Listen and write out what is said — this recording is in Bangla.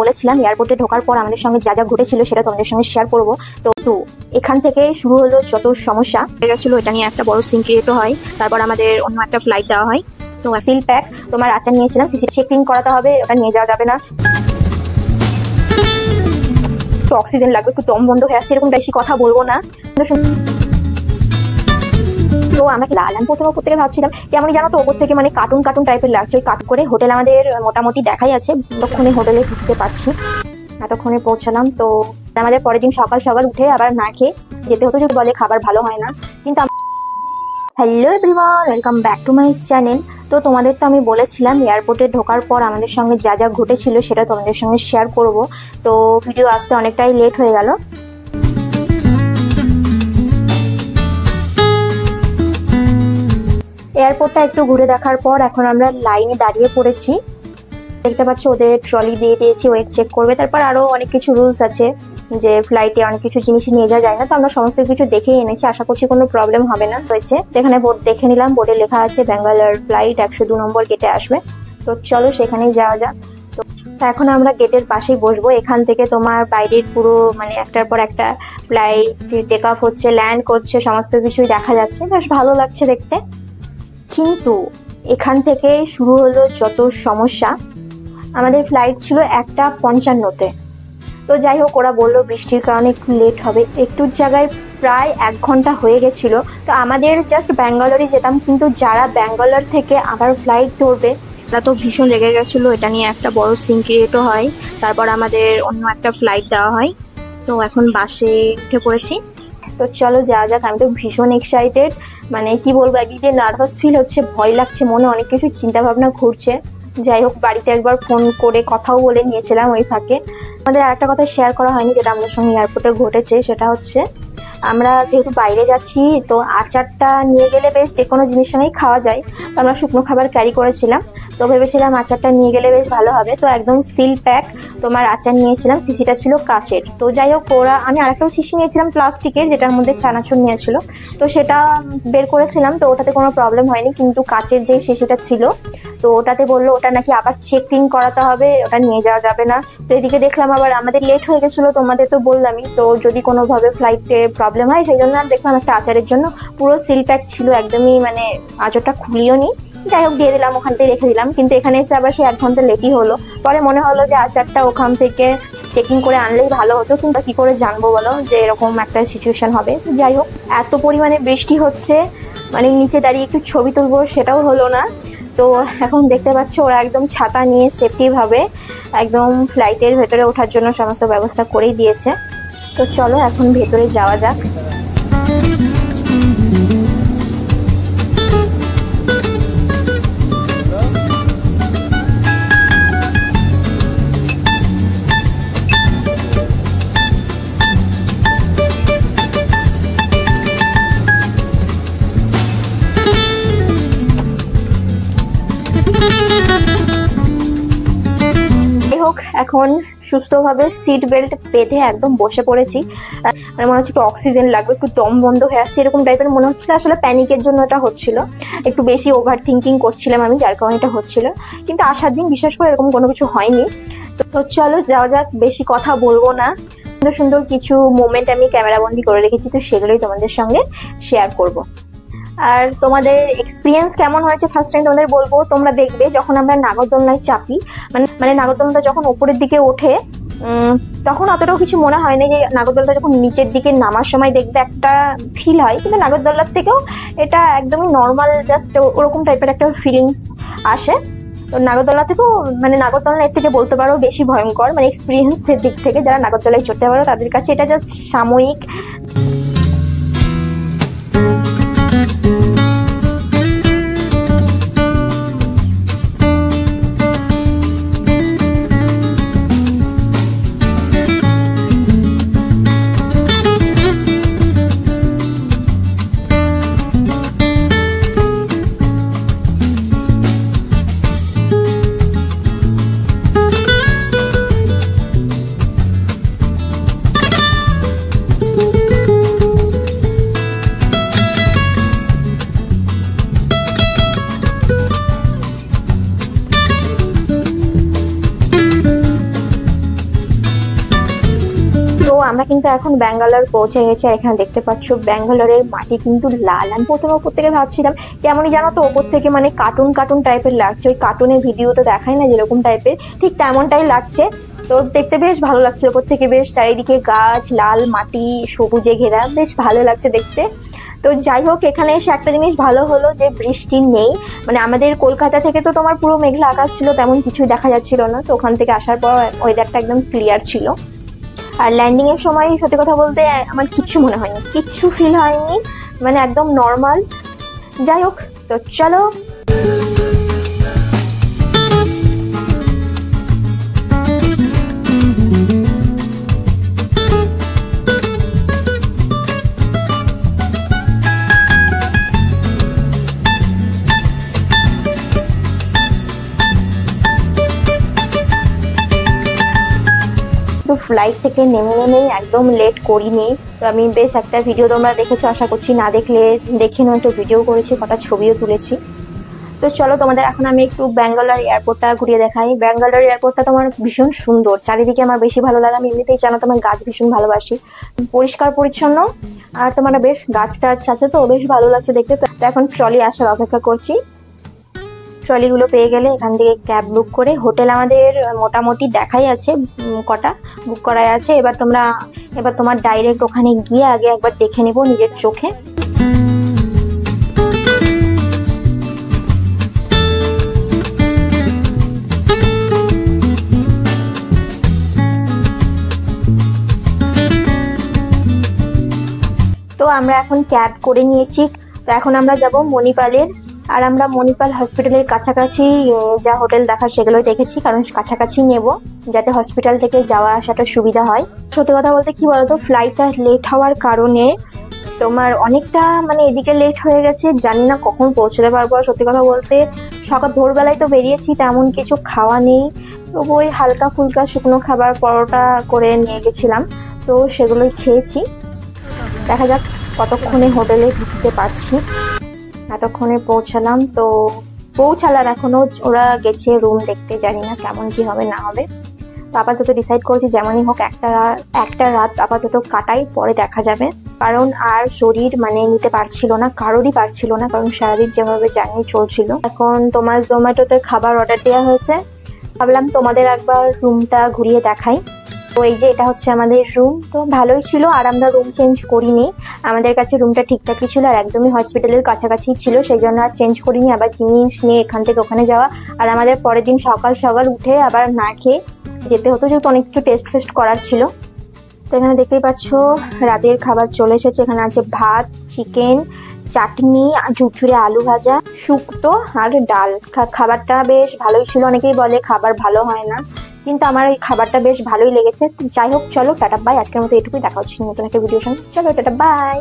বলেছিলাম এয়ারপোর্টে ঢোকার পর আমাদের সঙ্গে যা যা ঘটেছিল সেটা তোমাদের সঙ্গে শেয়ার করব। তো এখান থেকে শুরু হলো যত সমস্যা হয়ে গেছিলো, এটা নিয়ে একটা বড় সিন ক্রিয়েট হয়। তারপর আমাদের অন্য একটা ফ্লাইট দেওয়া হয়। তো সিল প্যাক তোমার আচার নিয়েছিলাম, সিসি চেকিং করাতে হবে, ওটা নিয়ে যাওয়া যাবে না। তো অক্সিজেন লাগবে, একটু দম বন্ধ হয়ে আসছে, এরকম বেশি কথা বলবো না। তো আমরা আমি প্রথমে উপর থেকে ভাবছিলাম কেমন জানো তো, ওপর থেকে মানে কার্টুন কার্টুন টাইপের লাগছে। ওই কাট করে হোটেল আমাদের মোটামুটি দেখাই আছে, ততক্ষণে হোটেলে ঢুকতে পারছি, এতক্ষণে পৌঁছালাম। তো আমাদের পরের দিন সকাল সকাল উঠে আবার না খেয়ে যেতে হতো, যদি বলে খাবার ভালো হয় না। কিন্তু hello everyone, welcome back to my channel. তো তোমাদের তো আমি বলেছিলাম এয়ারপোর্টে ঢোকার পর আমাদের সঙ্গে যা যা ঘটেছিল সেটা তোমাদের সঙ্গে শেয়ার করব। তো ভিডিও আসতে অনেকটাই লেট হয়ে গেল। এয়ারপোর্টটা একটু ঘুরে দেখার পর এখন আমরা লাইনে দাঁড়িয়ে পড়েছি। দেখতে পাচ্ছ ওদের ট্রলি দিয়ে দিয়েছি, ওয়েট চেক করবে। তারপর আরও অনেক কিছু রুলস আছে যে ফ্লাইটে অনেক কিছু জিনিস নিয়ে যাওয়া যায় না। তো আমরা সমস্ত কিছু দেখেই এনেছি, আশা করছি কোনো প্রবলেম হবে না। হয়েছে এখানে বোর্ড দেখে নিলাম, বোর্ডে লেখা আছে ব্যাঙ্গালোর ফ্লাইট 102 নম্বর গেটে আসবে। তো চলো সেখানেই যাওয়া যাক। তো এখন আমরা গেটের পাশেই বসবো। এখান থেকে তোমার বাইরের পুরো মানে একটার পর একটা ফ্লাইট টেক অফ হচ্ছে, ল্যান্ড করছে, সমস্ত কিছুই দেখা যাচ্ছে, বেশ ভালো লাগছে দেখতে। কিন্তু এখান থেকে শুরু হলো যত সমস্যা। আমাদের ফ্লাইট ছিল 1:55-তে। তো যাই হোক, ওরা বললো বৃষ্টির কারণে একটু লেট হবে। একটুর জায়গায় প্রায় 1 ঘন্টা হয়ে গেছিলো। তো আমাদের জাস্ট ব্যাঙ্গালোরে যেতাম, কিন্তু যারা ব্যাঙ্গালোর থেকে আবার ফ্লাইট ধরবে তারা তো ভীষণ রেগে গেছিলো। এটা নিয়ে একটা বড় সিন ক্রিয়েটও হয়। তারপর আমাদের অন্য একটা ফ্লাইট দেওয়া হয়। তো এখন বাসে উঠে পড়েছি। তো চলো যাওয়া যাক। আমি তো ভীষণ এক্সাইটেড, মানে কি বলবো, একদিকে নার্ভাস ফিল হচ্ছে, ভয় লাগছে, মনে অনেক কিছু চিন্তা ভাবনা ঘুরছে। যাই হোক, বাড়িতে একবার ফোন করে কথাও বলে নিয়েছিলাম ওই ফাঁকে। আমাদের আরেকটা কথা শেয়ার করা হয়নি, যেটা আমাদের সঙ্গে এয়ারপোর্টে ঘটেছে। সেটা হচ্ছে আমরা যেহেতু বাইরে যাচ্ছি, তো আচারটা নিয়ে গেলে বেশ যে কোনো জিনিস সঙ্গেই খাওয়া যায়। তো আমরা শুকনো খাবার ক্যারি করেছিলাম, তো ভেবেছিলাম আচারটা নিয়ে গেলে বেশ ভালো হবে। তো একদম সিল প্যাক তোমার আচার নিয়েছিলাম, শিশিটা ছিল কাচের। তো যাই হোক, আমি আরেকটাও শিশি নিয়েছিলাম প্লাস্টিকের, যেটার মধ্যে চানাচুর নিয়েছিল। তো সেটা বের করেছিলাম, তো ওটাতে কোনো প্রবলেম হয়নি। কিন্তু কাচের যে শিশিটা ছিল, তো ওটাতে বললো ওটা নাকি আবার চেকিং করাতে হবে, ওটা নিয়ে যাওয়া যাবে না। তো এদিকে দেখলাম আবার আমাদের লেট হয়ে গেছিলো, তোমাদের তো বললামই। তো যদি কোনোভাবে ফ্লাইটে প্রবলেম হয়, সেই জন্য আর দেখলাম একটা আচারের জন্য পুরো সিল প্যাক ছিল, একদমই মানে আচারটা খুলিও নি। যাই হোক, দিয়ে দিলাম, ওখান থেকে রেখে দিলাম। কিন্তু এখানে এসে আবার সে 1 ঘন্টা লেটই হলো। পরে মনে হলো যে আচারটা ওখান থেকে চেকিং করে আনলেই ভালো হতো, কিন্তু কি করে জানবো বলো যে এরকম একটা সিচুয়েশন হবে। যাই হোক, এত পরিমাণে বৃষ্টি হচ্ছে, মানে নিচে দাঁড়িয়ে একটু ছবি তুলবো সেটাও হলো না। তো এখন দেখতে পাচ্ছ ওরা একদম ছাতা নিয়ে সেফটিভাবে একদম ফ্লাইটের ভেতরে ওঠার জন্য সমস্ত ব্যবস্থা করেই দিয়েছে। তো চলো এখন ভেতরে যাওয়া যাক। এখন সুস্থভাবে সিট বেল্ট বেঁধে একদম বসে পড়েছি। মানে মনে হচ্ছে একটু অক্সিজেন লাগবে, একটু দম বন্ধ হয়ে আসছে, এরকম টাইপের মনে হচ্ছিল। আসলে প্যানিকের জন্য এটা হচ্ছিল, একটু বেশি ওভার থিঙ্কিং করছিলাম আমি, যার কারণে এটা হচ্ছিল। কিন্তু আসার দিন বিশেষ করে এরকম কোনো কিছু হয়নি। তো চলো যাওয়া যাক, বেশি কথা বলবো না। সুন্দর সুন্দর কিছু মোমেন্ট আমি ক্যামেরাবন্দি করে রেখেছি, তো সেগুলোই তোমাদের সঙ্গে শেয়ার করব। আর তোমাদের এক্সপিরিয়েন্স কেমন হয়েছে ফার্স্ট টাইম তোমাদের বলবো। তোমরা দেখবে যখন আমরা নাগরদোলনায় চাপি, মানে নাগরদোলনাটা যখন ওপরের দিকে ওঠে, তখন অতটাও কিছু মনে হয় না। যে নাগরদোলনাটা যখন নিচের দিকে নামার সময় দেখবে একটা ফিল হয়, কিন্তু নাগরদোলনার থেকেও এটা একদমই নর্মাল, জাস্ট ওরকম টাইপের একটা ফিলিংস আসে। তো নাগরদোলনা থেকেও, মানে নাগরদোলনা এর থেকে বলতে পারো বেশি ভয়ঙ্কর, মানে এক্সপিরিয়েন্সের দিক থেকে। যারা নাগরদোলায় চড়তে পারো তাদের কাছে এটা জাস্ট সাময়িক। আমরা কিন্তু এখন ব্যাঙ্গালোর পৌঁছে গেছি। আর এখানে দেখতে পাচ্ছ ব্যাঙ্গালোরের মাটি কিন্তু লাল। আমি প্রথমে ওপর থেকে ভাবছিলাম কেমনই জানো তো, ওপর থেকে মানে কার্টুন কার্টুন টাইপের লাগছে, ওই কার্টুনের ভিডিও তো দেখায় না যেরকম টাইপের, ঠিক তেমনটাই লাগছে। তো দেখতে বেশ ভালো লাগছে, ওপর থেকে বেশ চারিদিকে গাছ, লাল মাটি, সবুজে ঘেরা, বেশ ভালো লাগছে দেখতে। তো যাই হোক, এখানে এসে একটা জিনিস ভালো হলো যে বৃষ্টি নেই। মানে আমাদের কলকাতা থেকে তো তোমার পুরো মেঘলা আকাশ ছিল, তেমন কিছুই দেখা যাচ্ছিল না। তো ওখান থেকে আসার পর ওয়েদারটা একদম ক্লিয়ার ছিল। আর ল্যান্ডিং এর সময় সত্যি কথা বলতে আমার কিচ্ছু মনে হয়নি, কিচ্ছু ফিল হয়নি, মানে একদম নর্মাল। যাই হোক, তো চলো। তো ফ্লাইট থেকে নেমেই একদম লেট করিনি। তো আমি বেশ একটা ভিডিও তোমরা দেখেছো আশা করছি, না দেখলে দেখে নাও, একটু ভিডিও করেছি, কটা ছবিও তুলেছি। তো চলো তোমাদের এখন আমি একটু ব্যাঙ্গালোর এয়ারপোর্টটা ঘুরিয়ে দেখাই। ব্যাঙ্গালোর এয়ারপোর্টটা তোমার ভীষণ সুন্দর, চারিদিকে আমার বেশি ভালো লাগে। আমি এমনিতেই জানো তোমার গাছ ভীষণ ভালোবাসি, পরিষ্কার পরিচ্ছন্ন, আর তোমার বেশ গাছ টাছ আছে, তো বেশ ভালো লাগছে দেখতে। তো এখন ট্রলি আসার অপেক্ষা করছি। ট্রলিগুলো পেয়ে গেলে এখান থেকে ক্যাব বুক করে, হোটেল আমাদের মোটামুটি দেখাই আছে, কটা বুক করাই আছে। এবার তোমার ডাইরেক্ট ওখানে গিয়ে আগে একবার দেখে নেব নিজের চোখে। তো আমরা এখন ক্যাব করে নিয়েছি। তো এখন আমরা যাব মণিপালের। আর আমরা মণিপাল হসপিটালের কাছাকাছি যা হোটেল দেখা সেগুলোই দেখেছি, কারণ কাছাকাছি নেব যাতে হসপিটাল থেকে যাওয়া আসাটা সুবিধা হয়। সত্যি কথা বলতে কি বলতো, ফ্লাইটটা লেট হওয়ার কারণে তোমার অনেকটা মানে এদিকে লেট হয়ে গেছে, জানি না কখন পৌঁছতে পারবো। আর সত্যি কথা বলতে সকাল ভোরবেলায় তো বেরিয়েছি, তেমন কিছু খাওয়া নেই। তো ওই হালকা ফুলকা শুকনো খাবার পরোটা করে নিয়ে গেছিলাম, তো সেগুলোই খেয়েছি। দেখা যাক কতক্ষণে হোটেলে ঢুকতে পারছি। এতক্ষণে পৌঁছালাম, তো পৌঁছালাম, এখনো ওরা গেছে রুম দেখতে, জানি না কেমন কি হবে না হবে। তো আপাতত ডিসাইড করেছি যেমনই হোক একটা রাত আপাতত কাটাই, পরে দেখা যাবে। কারণ আর শরীর মানে নিতে পারছিল না, কারোরই পারছিল না, কারণ সারাদিন যেভাবে জার্নি চলছিল। এখন তোমার জোম্যাটোতে খাবার অর্ডার দেওয়া হয়েছে, ভাবলাম তোমাদের একবার রুমটা ঘুরিয়ে দেখাই। তো এই যে এটা হচ্ছে আমাদের রুম, তো ভালোই ছিল। আর আমরা রুম চেঞ্জ করিনি, আমাদের কাছে রুমটা ঠিকঠাকই ছিল আর একদমই হসপিটালের কাছাকাছি ছিল, সেই জন্য আর চেঞ্জ করিনি। আবার জিনিস নিয়ে এখান থেকে ওখানে যাওয়া, আর আমাদের পরের দিন সকাল সকাল উঠে আবার না খেয়ে যেতে হতো, যেহেতু অনেক কিছু টেস্ট ফেস্ট করার ছিল। তো এখানে দেখতেই পাচ্ছ রাতের খাবার চলে এসেছে। এখানে আছে ভাত, চিকেন, চাটনি, ঝুরঝুরে আলু ভাজা, শুক্তো আর ডাল। খাবারটা বেশ ভালোই ছিল। অনেকেই বলে খাবার ভালো হয় না, কিন্তু আমার এই খাবারটা বেশ ভালোই লেগেছে। যাই হোক, চলো টাটা বাই, আজকের মতো এটুকুই, দেখা হচ্ছে নতুন একটা ভিডিওর সঙ্গে। চলো টাটা বাই।